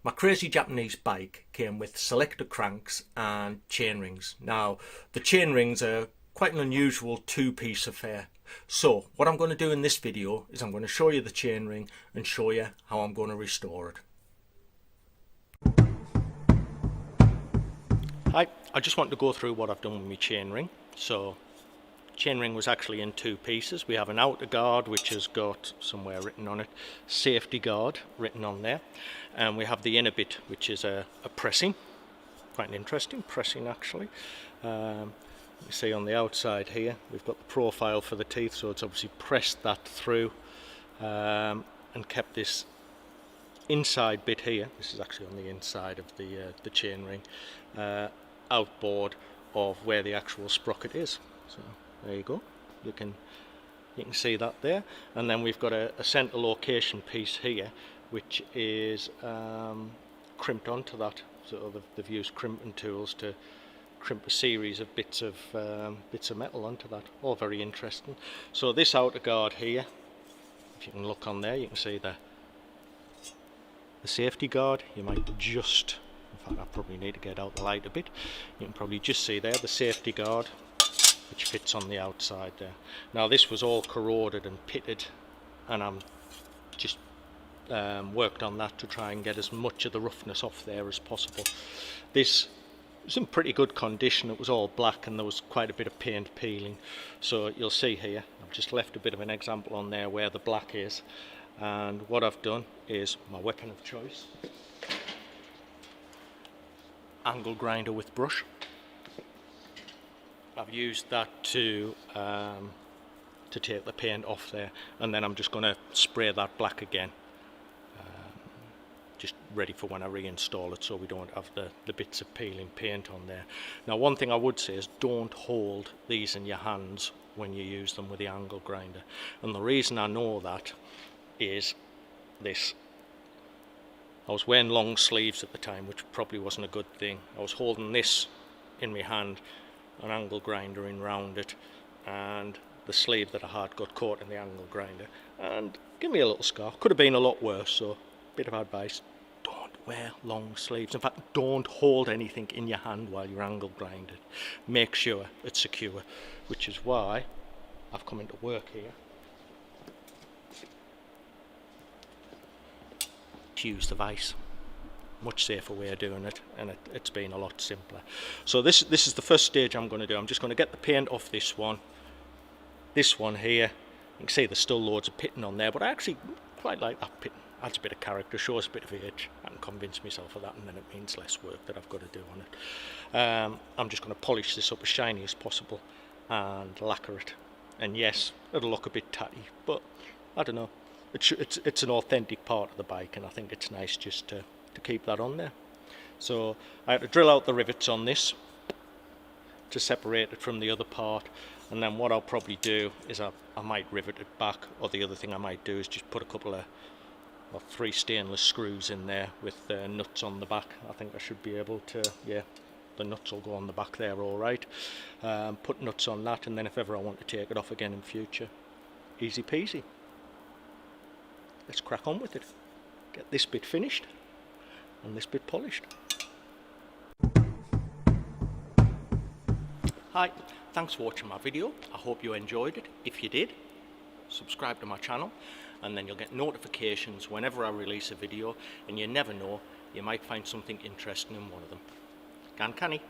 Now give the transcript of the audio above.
My crazy Japanese bike came with selector cranks and chainrings. Now, the chainrings are quite an unusual two-piece affair. So, what I'm going to do in this video is I'm going to show you the chainring and show you how I'm going to restore it. Hi, I just want to go through what I've done with my chainring. So, chainring was actually in two pieces. We have an outer guard which has got somewhere written on it safety guard written on there, and we have the inner bit which is a pressing, quite an interesting pressing actually. You see on the outside here we've got the profile for the teeth, so it's obviously pressed that through and kept this inside bit here, this is actually on the inside of the chainring, outboard of where the actual sprocket is. So there you go, you can see that there. And then we've got a center location piece here which is crimped onto that. So they've used crimping tools to crimp a series of bits of metal onto that. All very interesting. So this outer guard here, if you can look on there, you can see the safety guard. You might just, in fact I probably need to get out the light a bit, you can probably just see there the safety guard which fits on the outside there. Now this was all corroded and pitted, and I'm just worked on that to try and get as much of the roughness off there as possible. This was in pretty good condition. It was all black and there was quite a bit of paint peeling, so you'll see here I've just left a bit of an example on there where the black is, and what I've done is my weapon of choice, angle grinder with brush. I've used that to take the paint off there, and then I'm just going to spray that black again, just ready for when I reinstall it, so we don't have the bits of peeling paint on there. Now one thing I would say is don't hold these in your hands when you use them with the angle grinder, and the reason I know that is this. I was wearing long sleeves at the time, which probably wasn't a good thing. I was holding this in my hand, an angle grinder in round it, and the sleeve that I had got caught in the angle grinder and give me a little scar. Could have been a lot worse, so bit of advice, don't wear long sleeves. In fact, don't hold anything in your hand while you're angle grinding. Make sure it's secure, which is why I've come into work here to use the vise. Much safer way of doing it, and it's been a lot simpler. So this is the first stage I'm going to do. I'm just going to get the paint off this one here. You can see there's still loads of pitting on there, but I actually quite like that pitting. Adds a bit of character, shows a bit of age. I can convince myself of that, and then it means less work that I've got to do on it. I'm just going to polish this up as shiny as possible and lacquer it, and yes, it'll look a bit tatty, but I don't know, it's an authentic part of the bike, and I think it's nice just to keep that on there. So I had to drill out the rivets on this to separate it from the other part, and then what I'll probably do is I might rivet it back, or the other thing I might do is just put a couple of 3 stainless screws in there with nuts on the back. I think I should be able to, yeah, the nuts will go on the back there all right. Put nuts on that, and then if ever I want to take it off again in future, easy peasy. Let's crack on with it. Get this bit finished and this bit polished. Hi, thanks for watching my video. I hope you enjoyed it. If you did, subscribe to my channel, and then you'll get notifications whenever I release a video, and you never know, you might find something interesting in one of them. Kinki.